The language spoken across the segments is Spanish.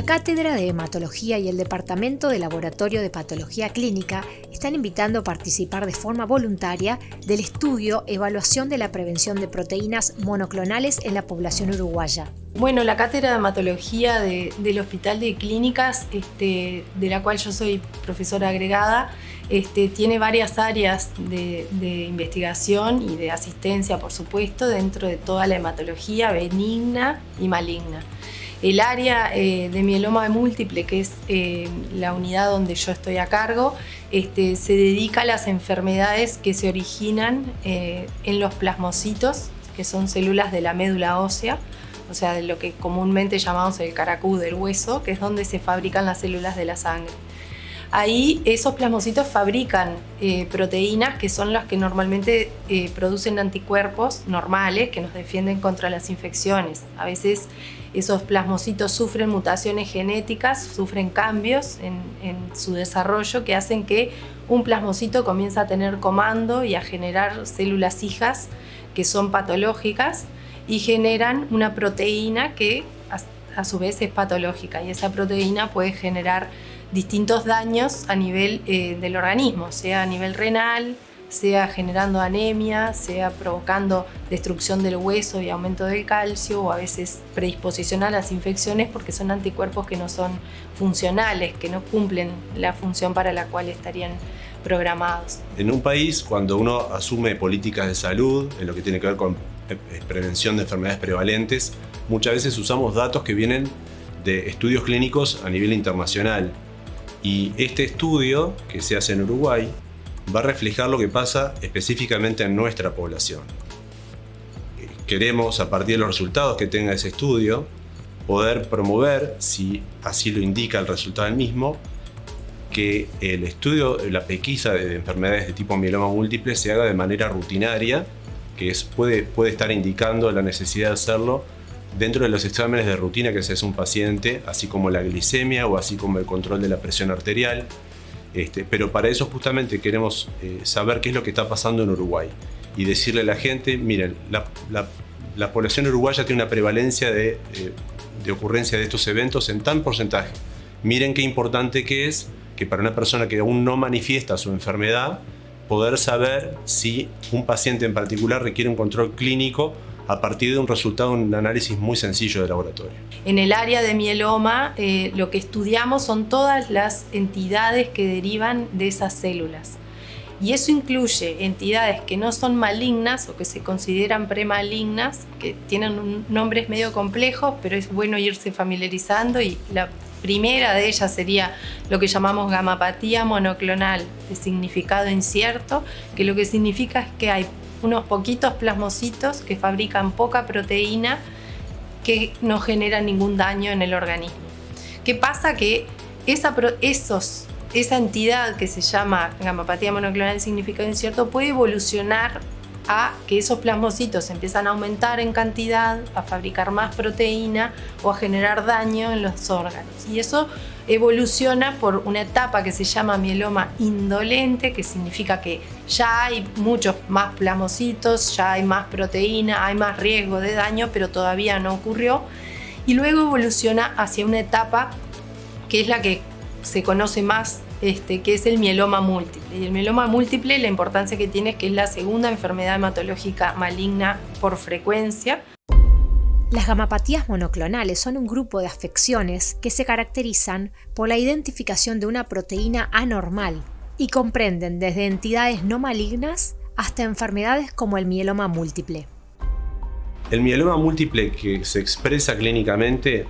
Cátedra de Hematología y el Departamento de Laboratorio de Patología Clínica están invitando a participar de forma voluntaria del estudio Evaluación de la prevención de proteínas monoclonales en la población uruguaya. Bueno, la Cátedra de Hematología del Hospital de Clínicas, de la cual yo soy profesora agregada, tiene varias áreas de investigación y de asistencia, por supuesto, dentro de toda la hematología benigna y maligna. El área de mieloma múltiple, que es la unidad donde yo estoy a cargo, se dedica a las enfermedades que se originan en los plasmocitos, que son células de la médula ósea, o sea, de lo que comúnmente llamamos el caracú del hueso, que es donde se fabrican las células de la sangre. Ahí esos plasmocitos fabrican proteínas que son las que normalmente producen anticuerpos normales que nos defienden contra las infecciones. A veces esos plasmocitos sufren mutaciones genéticas, sufren cambios en su desarrollo que hacen que un plasmocito comience a tener comando y a generar células hijas que son patológicas y generan una proteína que a su vez es patológica, y esa proteína puede generar distintos daños a nivel del organismo, sea a nivel renal, sea generando anemia, sea provocando destrucción del hueso y aumento del calcio, o a veces predisposición a las infecciones porque son anticuerpos que no son funcionales, que no cumplen la función para la cual estarían programados. En un país, cuando uno asume políticas de salud, en lo que tiene que ver con prevención de enfermedades prevalentes, muchas veces usamos datos que vienen de estudios clínicos a nivel internacional. Y este estudio, que se hace en Uruguay, va a reflejar lo que pasa específicamente en nuestra población. Queremos, a partir de los resultados que tenga ese estudio, poder promover, si así lo indica el resultado del mismo, que el estudio, la pesquisa de enfermedades de tipo mieloma múltiple se haga de manera rutinaria, que puede estar indicando la necesidad de hacerlo dentro de los exámenes de rutina que se hace un paciente, así como la glicemia o así como el control de la presión arterial. Pero para eso justamente queremos saber qué es lo que está pasando en Uruguay y decirle a la gente, miren, la población uruguaya tiene una prevalencia de ocurrencia de estos eventos en tan porcentaje. Miren qué importante que es que para una persona que aún no manifiesta su enfermedad, poder saber si un paciente en particular requiere un control clínico a partir de un resultado de un análisis muy sencillo de laboratorio. En el área de mieloma, lo que estudiamos son todas las entidades que derivan de esas células. Y eso incluye entidades que no son malignas o que se consideran premalignas, que tienen nombres medio complejos, pero es bueno irse familiarizando, y la primera de ellas sería lo que llamamos gamapatía monoclonal, de significado incierto, que lo que significa es que hay unos poquitos plasmocitos que fabrican poca proteína que no generan ningún daño en el organismo. ¿Qué pasa? Que esa entidad que se llama gamapatía monoclonal de significado incierto puede evolucionar a que esos plasmocitos empiezan a aumentar en cantidad, a fabricar más proteína o a generar daño en los órganos. Y eso evoluciona por una etapa que se llama mieloma indolente, que significa que ya hay muchos más plasmocitos, ya hay más proteína, hay más riesgo de daño, pero todavía no ocurrió. Y luego evoluciona hacia una etapa que es la que se conoce más, que es el mieloma múltiple. Y el mieloma múltiple, la importancia que tiene es que es la segunda enfermedad hematológica maligna por frecuencia. Las gamapatías monoclonales son un grupo de afecciones que se caracterizan por la identificación de una proteína anormal y comprenden desde entidades no malignas hasta enfermedades como el mieloma múltiple. El mieloma múltiple que se expresa clínicamente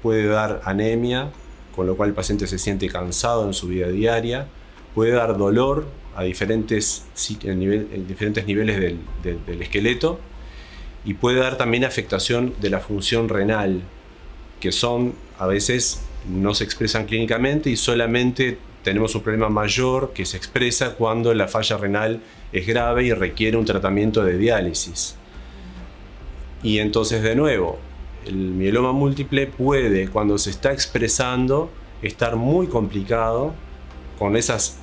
puede dar anemia, con lo cual el paciente se siente cansado en su vida diaria, puede dar dolor en diferentes niveles del esqueleto, y puede dar también afectación de la función renal, que a veces no se expresan clínicamente y solamente tenemos un problema mayor que se expresa cuando la falla renal es grave y requiere un tratamiento de diálisis. Y entonces, de nuevo, el mieloma múltiple puede, cuando se está expresando, estar muy complicado con esos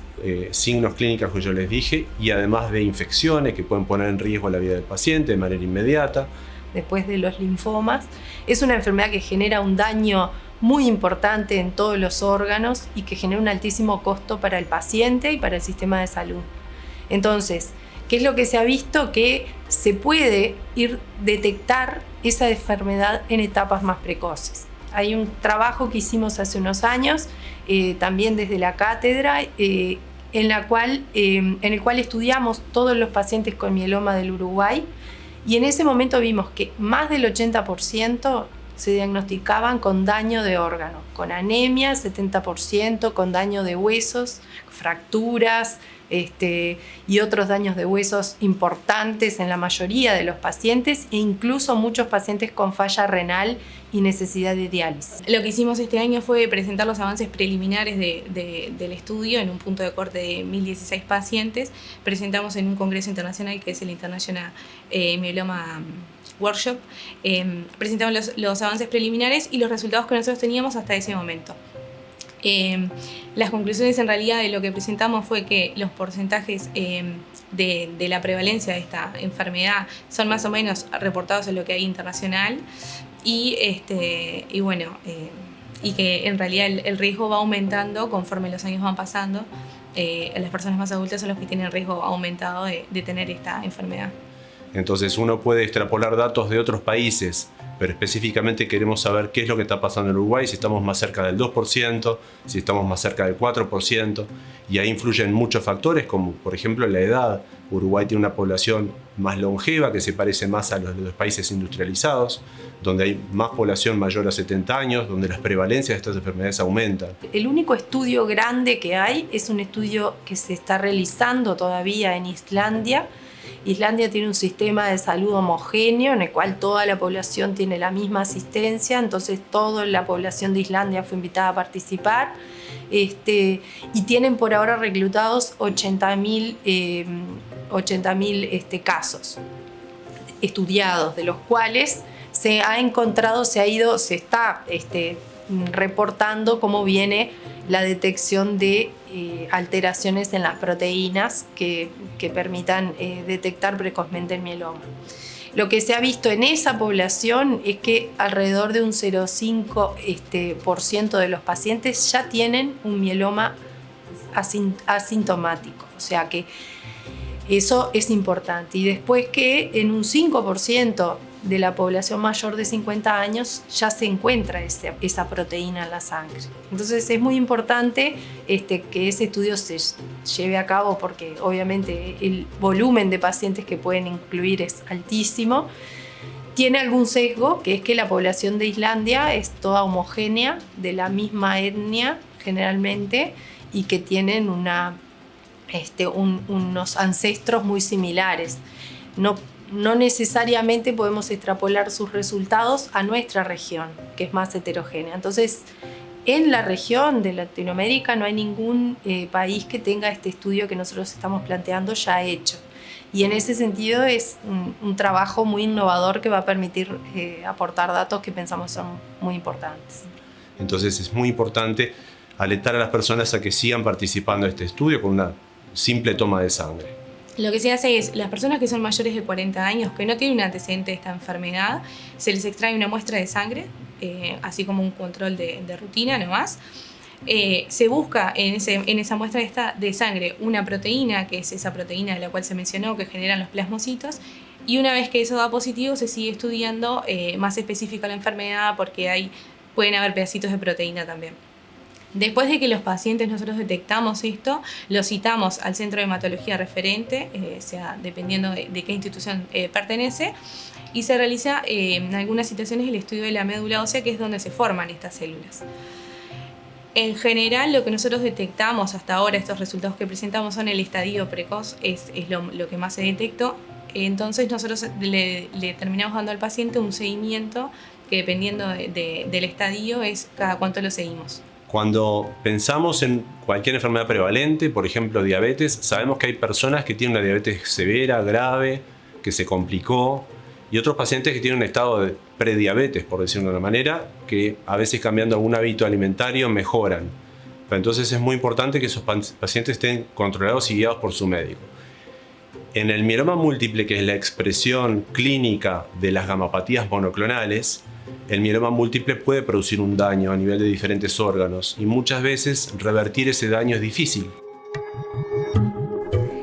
signos clínicos que yo les dije, y además de infecciones que pueden poner en riesgo la vida del paciente de manera inmediata. Después de los linfomas, es una enfermedad que genera un daño muy importante en todos los órganos y que genera un altísimo costo para el paciente y para el sistema de salud. Entonces, ¿qué es lo que se ha visto? Que se puede detectar esa enfermedad en etapas más precoces. Hay un trabajo que hicimos hace unos años, también desde la cátedra, en el cual estudiamos todos los pacientes con mieloma del Uruguay, y en ese momento vimos que más del 80% se diagnosticaban con daño de órganos, con anemia, 70%, con daño de huesos, fracturas, y otros daños de huesos importantes en la mayoría de los pacientes, e incluso muchos pacientes con falla renal y necesidad de diálisis. Lo que hicimos este año fue presentar los avances preliminares del estudio en un punto de corte de 1016 pacientes. Presentamos en un congreso internacional que es el International Myeloma Workshop. Presentamos los avances preliminares y los resultados que nosotros teníamos hasta ese momento. Las conclusiones en realidad de lo que presentamos fue que los porcentajes de la prevalencia de esta enfermedad son más o menos reportados en lo que hay internacional y que en realidad el riesgo va aumentando conforme los años van pasando. Las personas más adultas son los que tienen riesgo aumentado de tener esta enfermedad. Entonces uno puede extrapolar datos de otros países, pero específicamente queremos saber qué es lo que está pasando en Uruguay, si estamos más cerca del 2%, si estamos más cerca del 4%, y ahí influyen muchos factores, como por ejemplo la edad. Uruguay tiene una población más longeva que se parece más a los de los países industrializados, donde hay más población mayor a 70 años, donde las prevalencias de estas enfermedades aumentan. El único estudio grande que hay es un estudio que se está realizando todavía en Islandia. Islandia tiene un sistema de salud homogéneo en el cual toda la población tiene la misma asistencia, entonces toda la población de Islandia fue invitada a participar, y tienen por ahora reclutados 80.000 casos estudiados, de los cuales se está reportando cómo viene la detección de alteraciones en las proteínas que permitan detectar precozmente el mieloma. Lo que se ha visto en esa población es que alrededor de un 0,5% de los pacientes ya tienen un mieloma asintomático, o sea que eso es importante. Y después que en un 5% de la población mayor de 50 años ya se encuentra esa proteína en la sangre. Entonces es muy importante que ese estudio se lleve a cabo, porque obviamente el volumen de pacientes que pueden incluir es altísimo. Tiene algún sesgo, que es que la población de Islandia es toda homogénea, de la misma etnia generalmente, y que tienen unos ancestros muy similares. No necesariamente podemos extrapolar sus resultados a nuestra región, que es más heterogénea. Entonces, en la región de Latinoamérica no hay ningún país que tenga este estudio que nosotros estamos planteando ya hecho. Y en ese sentido es un trabajo muy innovador que va a permitir aportar datos que pensamos son muy importantes. Entonces es muy importante alentar a las personas a que sigan participando en este estudio con una simple toma de sangre. Lo que se hace es, las personas que son mayores de 40 años, que no tienen un antecedente de esta enfermedad, se les extrae una muestra de sangre, así como un control de rutina nomás. Se busca en esa muestra de sangre una proteína, que es esa proteína de la cual se mencionó, que generan los plasmocitos, y una vez que eso da positivo se sigue estudiando más específica la enfermedad, porque pueden haber pedacitos de proteína también. Después de que los pacientes nosotros detectamos esto, los citamos al centro de hematología referente, dependiendo de qué institución pertenece, y se realiza en algunas situaciones el estudio de la médula ósea, que es donde se forman estas células. En general, lo que nosotros detectamos hasta ahora, estos resultados que presentamos, son el estadio precoz, es lo que más se detectó. Entonces nosotros le terminamos dando al paciente un seguimiento que, dependiendo del estadio, es cada cuánto lo seguimos. Cuando pensamos en cualquier enfermedad prevalente, por ejemplo diabetes, sabemos que hay personas que tienen una diabetes severa, grave, que se complicó, y otros pacientes que tienen un estado de prediabetes, por decirlo de una manera, que a veces cambiando algún hábito alimentario mejoran. Pero entonces es muy importante que esos pacientes estén controlados y guiados por su médico. En el mieloma múltiple, que es la expresión clínica de las gamapatías monoclonales, el mieloma múltiple puede producir un daño a nivel de diferentes órganos y muchas veces revertir ese daño es difícil.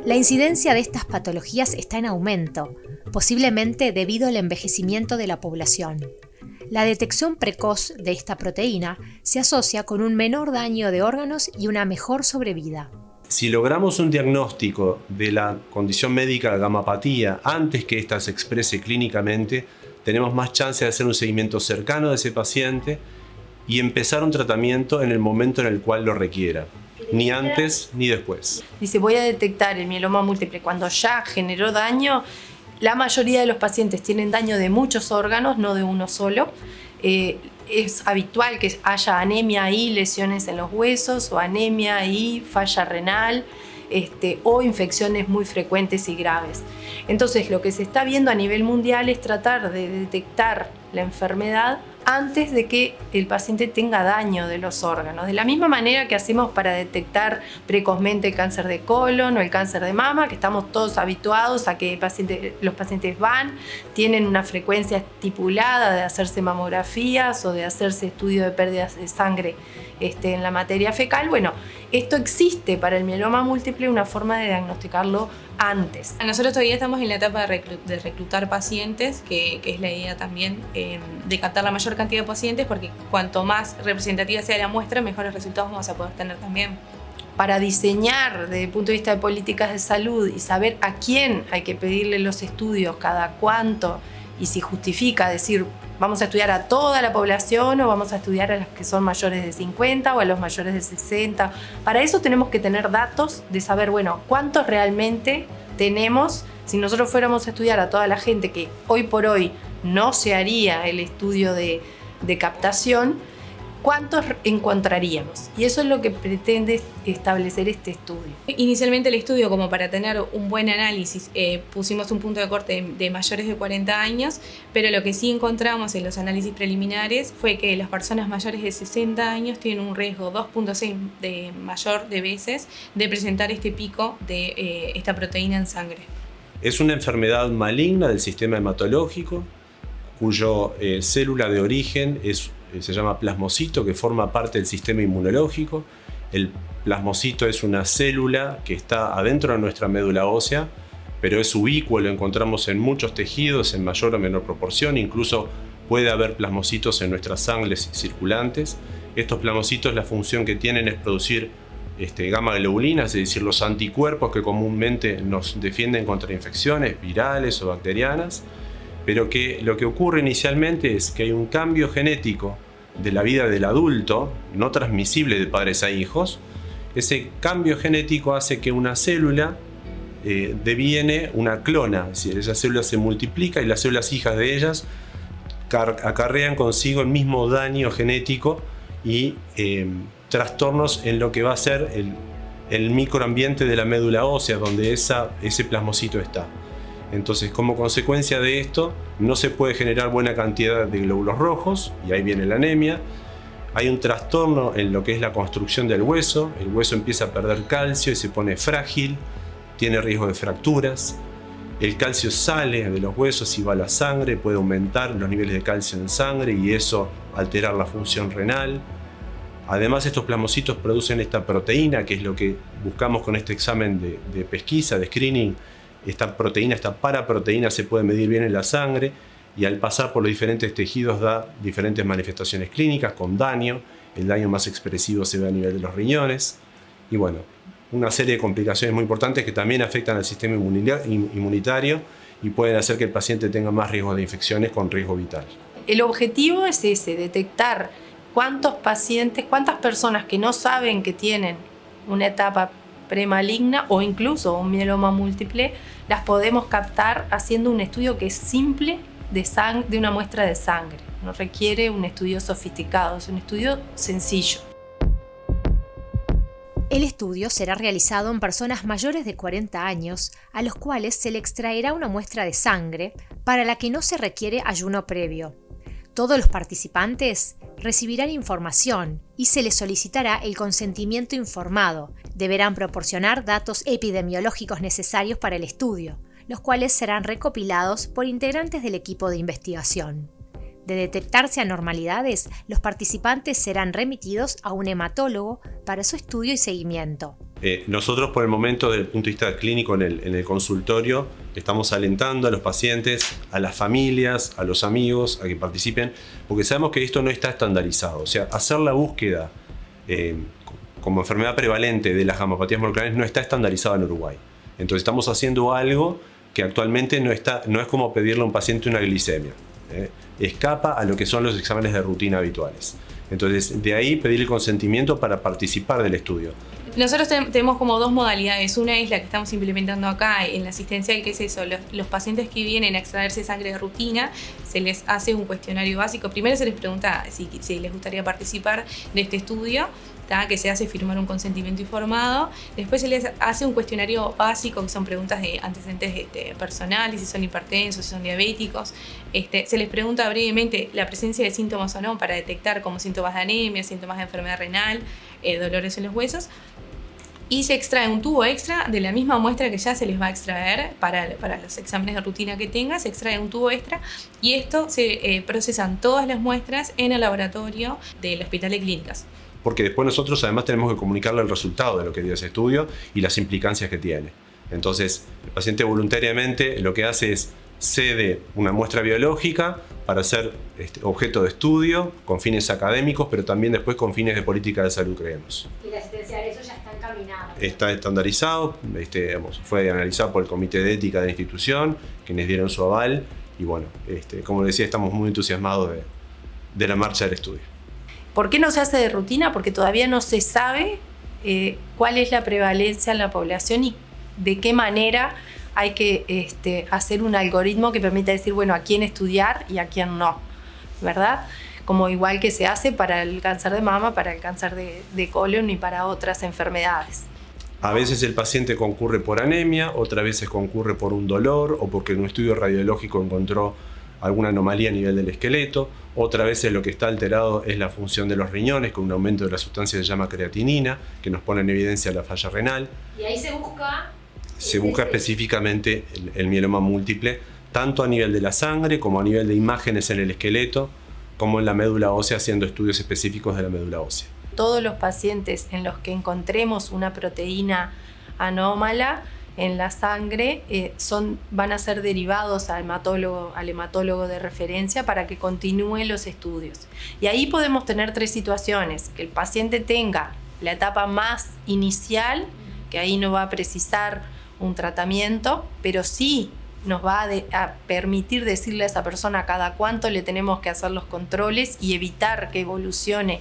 La incidencia de estas patologías está en aumento, posiblemente debido al envejecimiento de la población. La detección precoz de esta proteína se asocia con un menor daño de órganos y una mejor sobrevida. Si logramos un diagnóstico de la condición médica gamapatía antes que ésta se exprese clínicamente, tenemos más chance de hacer un seguimiento cercano de ese paciente y empezar un tratamiento en el momento en el cual lo requiera, ni antes ni después. Dice, voy a detectar el mieloma múltiple cuando ya generó daño. La mayoría de los pacientes tienen daño de muchos órganos, no de uno solo. Es habitual que haya anemia y lesiones en los huesos, o anemia y falla renal, o infecciones muy frecuentes y graves. Entonces, lo que se está viendo a nivel mundial es tratar de detectar la enfermedad antes de que el paciente tenga daño de los órganos. De la misma manera que hacemos para detectar precozmente el cáncer de colon o el cáncer de mama, que estamos todos habituados a que los pacientes tienen una frecuencia estipulada de hacerse mamografías o de hacerse estudio de pérdidas de sangre en la materia fecal. Bueno, esto existe para el mieloma múltiple, una forma de diagnosticarlo antes. Nosotros todavía estamos en la etapa de reclutar pacientes, que es la idea también de captar la mayor cantidad de pacientes, porque cuanto más representativa sea la muestra, mejores resultados vamos a poder tener también. Para diseñar desde el punto de vista de políticas de salud y saber a quién hay que pedirle los estudios, cada cuánto, y si justifica decir, vamos a estudiar a toda la población o vamos a estudiar a los que son mayores de 50 o a los mayores de 60. Para eso tenemos que tener datos de saber, bueno, cuántos realmente tenemos. Si nosotros fuéramos a estudiar a toda la gente, que hoy por hoy no se haría el estudio de captación, ¿cuántos encontraríamos? Y eso es lo que pretende establecer este estudio. Inicialmente el estudio, como para tener un buen análisis, pusimos un punto de corte de mayores de 40 años, pero lo que sí encontramos en los análisis preliminares fue que las personas mayores de 60 años tienen un riesgo 2.6 de mayor de veces de presentar este pico de esta proteína en sangre. Es una enfermedad maligna del sistema hematológico, cuyo célula de origen se llama plasmocito, que forma parte del sistema inmunológico. El plasmocito es una célula que está adentro de nuestra médula ósea, pero es ubícuo, lo encontramos en muchos tejidos en mayor o menor proporción, incluso puede haber plasmocitos en nuestras sangres circulantes. Estos plasmocitos, la función que tienen es producir gamma globulinas, es decir, los anticuerpos que comúnmente nos defienden contra infecciones virales o bacterianas, pero que lo que ocurre inicialmente es que hay un cambio genético de la vida del adulto, no transmisible de padres a hijos. Ese cambio genético hace que una célula deviene una clona, es decir, esa célula se multiplica y las células hijas de ellas acarrean consigo el mismo daño genético y trastornos en lo que va a ser el microambiente de la médula ósea, donde ese plasmocito está. Entonces, como consecuencia de esto, no se puede generar buena cantidad de glóbulos rojos, y ahí viene la anemia. Hay un trastorno en lo que es la construcción del hueso. El hueso empieza a perder calcio y se pone frágil, tiene riesgo de fracturas. El calcio sale de los huesos y va a la sangre, puede aumentar los niveles de calcio en sangre y eso alterar la función renal. Además, estos plasmocitos producen esta proteína, que es lo que buscamos con este examen de pesquisa, de screening. Esta proteína, esta paraproteína, se puede medir bien en la sangre y al pasar por los diferentes tejidos da diferentes manifestaciones clínicas con daño. El daño más expresivo se ve a nivel de los riñones y bueno, una serie de complicaciones muy importantes que también afectan al sistema inmunitario y pueden hacer que el paciente tenga más riesgo de infecciones con riesgo vital. El objetivo es ese, detectar cuántas personas que no saben que tienen una etapa premaligna o incluso un mieloma múltiple, las podemos captar haciendo un estudio que es simple de una muestra de sangre. No requiere un estudio sofisticado, es un estudio sencillo. El estudio será realizado en personas mayores de 40 años, a los cuales se le extraerá una muestra de sangre para la que no se requiere ayuno previo. Todos los participantes recibirán información y se les solicitará el consentimiento informado, Deberán proporcionar datos epidemiológicos necesarios para el estudio, los cuales serán recopilados por integrantes del equipo de investigación. De detectarse anormalidades, los participantes serán remitidos a un hematólogo para su estudio y seguimiento. Nosotros, por el momento, desde el punto de vista clínico en el consultorio, estamos alentando a los pacientes, a las familias, a los amigos, a que participen, porque sabemos que esto no está estandarizado. O sea, hacer la búsqueda como enfermedad prevalente de las gamapatías monoclonales no está estandarizado en Uruguay. Entonces estamos haciendo algo que actualmente no es como pedirle a un paciente una glicemia. Escapa a lo que son los exámenes de rutina habituales. Entonces, de ahí pedir el consentimiento para participar del estudio. Nosotros tenemos como 2 modalidades. Una es la que estamos implementando acá en la asistencial, que es eso, los pacientes que vienen a extraerse sangre de rutina, se les hace un cuestionario básico. Primero se les pregunta si les gustaría participar de este estudio, que se hace firmar un consentimiento informado. Después se les hace un cuestionario básico, que son preguntas de antecedentes personales, si son hipertensos, si son diabéticos. Se les pregunta brevemente la presencia de síntomas o no, para detectar como síntomas de anemia, síntomas de enfermedad renal, dolores en los huesos. Y se extrae un tubo extra de la misma muestra que ya se les va a extraer para los exámenes de rutina que tenga. Se extrae un tubo extra y esto se procesan todas las muestras en el laboratorio del Hospital de Clínicas. Porque después nosotros además tenemos que comunicarle el resultado de lo que dio ese estudio y las implicancias que tiene. Entonces, el paciente voluntariamente lo que hace es cede una muestra biológica para ser objeto de estudio con fines académicos, pero también después con fines de política de salud, creemos. ¿Y la asistencia de eso ya está encaminada? Está estandarizado, fue analizado por el Comité de Ética de la institución, quienes dieron su aval, y bueno, como decía, estamos muy entusiasmados de la marcha del estudio. ¿Por qué no se hace de rutina? Porque todavía no se sabe cuál es la prevalencia en la población y de qué manera hay que hacer un algoritmo que permita decir, bueno, a quién estudiar y a quién no, ¿verdad? Como igual que se hace para el cáncer de mama, para el cáncer de colon y para otras enfermedades. A veces el paciente concurre por anemia, otras veces concurre por un dolor o porque en un estudio radiológico encontró alguna anomalía a nivel del esqueleto. Otras veces lo que está alterado es la función de los riñones, con un aumento de la sustancia que se llama creatinina, que nos pone en evidencia la falla renal. Y ahí se busca... Se busca específicamente el mieloma múltiple, tanto a nivel de la sangre como a nivel de imágenes en el esqueleto, como en la médula ósea, haciendo estudios específicos de la médula ósea. Todos los pacientes en los que encontremos una proteína anómala en la sangre van a ser derivados al hematólogo de referencia para que continúen los estudios. Y ahí podemos tener 3 situaciones: que el paciente tenga la etapa más inicial, que ahí no va a precisar un tratamiento, pero sí nos va a permitir decirle a esa persona cada cuánto le tenemos que hacer los controles y evitar que evolucione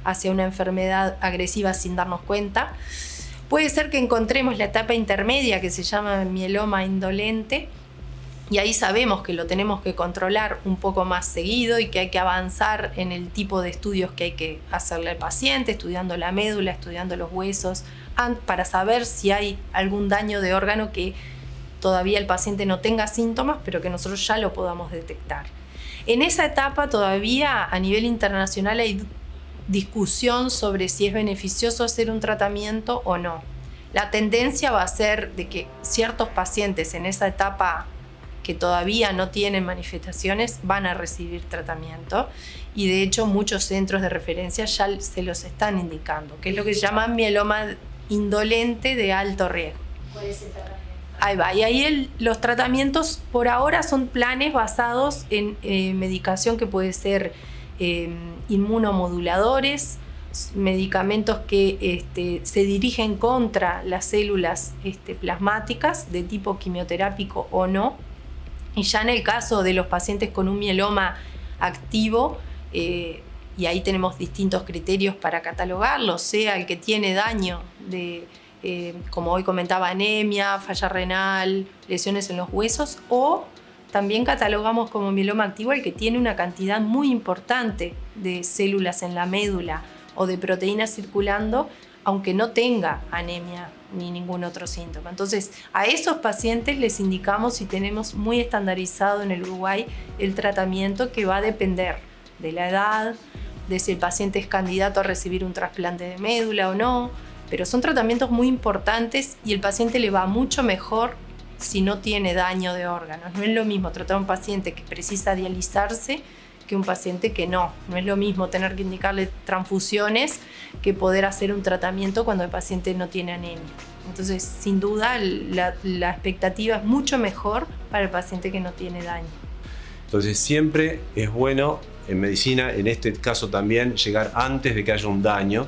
hacia una enfermedad agresiva sin darnos cuenta. Puede ser que encontremos la etapa intermedia, que se llama mieloma indolente, y ahí sabemos que lo tenemos que controlar un poco más seguido y que hay que avanzar en el tipo de estudios que hay que hacerle al paciente, estudiando la médula, estudiando los huesos, para saber si hay algún daño de órgano que todavía el paciente no tenga síntomas, pero que nosotros ya lo podamos detectar. En esa etapa todavía a nivel internacional hay discusión sobre si es beneficioso hacer un tratamiento o no. La tendencia va a ser de que ciertos pacientes en esa etapa que todavía no tienen manifestaciones van a recibir tratamiento, y de hecho muchos centros de referencia ya se los están indicando, que es lo que se llama mieloma indolente de alto riesgo. ¿Cuál es el tratamiento? Ahí va, y ahí los tratamientos por ahora son planes basados en medicación que puede ser inmunomoduladores, medicamentos que se dirigen contra las células plasmáticas de tipo quimioterápico o no. Y ya en el caso de los pacientes con un mieloma activo, y ahí tenemos distintos criterios para catalogarlo, sea el que tiene daño de, como hoy comentaba, anemia, falla renal, lesiones en los huesos, o también catalogamos como mieloma activo el que tiene una cantidad muy importante de células en la médula o de proteínas circulando, aunque no tenga anemia ni ningún otro síntoma. Entonces, a esos pacientes les indicamos, y tenemos muy estandarizado en el Uruguay, el tratamiento que va a depender de la edad, de si el paciente es candidato a recibir un trasplante de médula o no, Pero son tratamientos muy importantes y el paciente le va mucho mejor si no tiene daño de órganos. No es lo mismo tratar a un paciente que precisa dializarse que un paciente que no. No es lo mismo tener que indicarle transfusiones que poder hacer un tratamiento cuando el paciente no tiene anemia. Entonces, sin duda, la expectativa es mucho mejor para el paciente que no tiene daño. Entonces, siempre es bueno en medicina, en este caso también, llegar antes de que haya un daño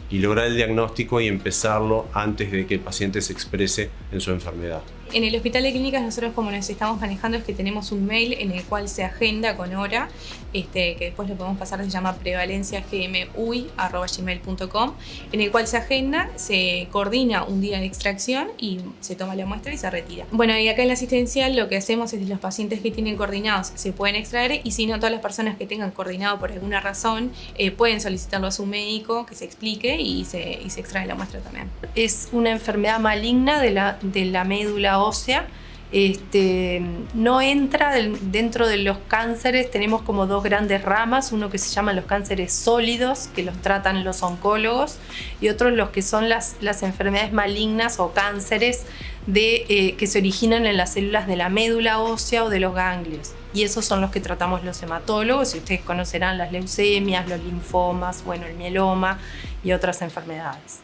y lograr el diagnóstico y empezarlo antes de que el paciente se exprese en su enfermedad. En el Hospital de Clínicas nosotros como nos estamos manejando es que tenemos un mail en el cual se agenda con hora, que después lo podemos pasar, se llama prevalenciagmui@gmail.com, en el cual se agenda, se coordina un día de extracción y se toma la muestra y se retira. Bueno, y acá en la asistencial lo que hacemos es los pacientes que tienen coordinados se pueden extraer y si no, todas las personas que tengan coordinado por alguna razón pueden solicitarlo a su médico que se explique y se extrae la muestra también. Es una enfermedad maligna de la médula ósea. No entra dentro de los cánceres. Tenemos como dos grandes ramas, uno que se llama los cánceres sólidos, que los tratan los oncólogos, y otros los que son las enfermedades malignas o cánceres que se originan en las células de la médula ósea o de los ganglios, y esos son los que tratamos los hematólogos, y ustedes conocerán las leucemias, los linfomas, bueno, el mieloma y otras enfermedades.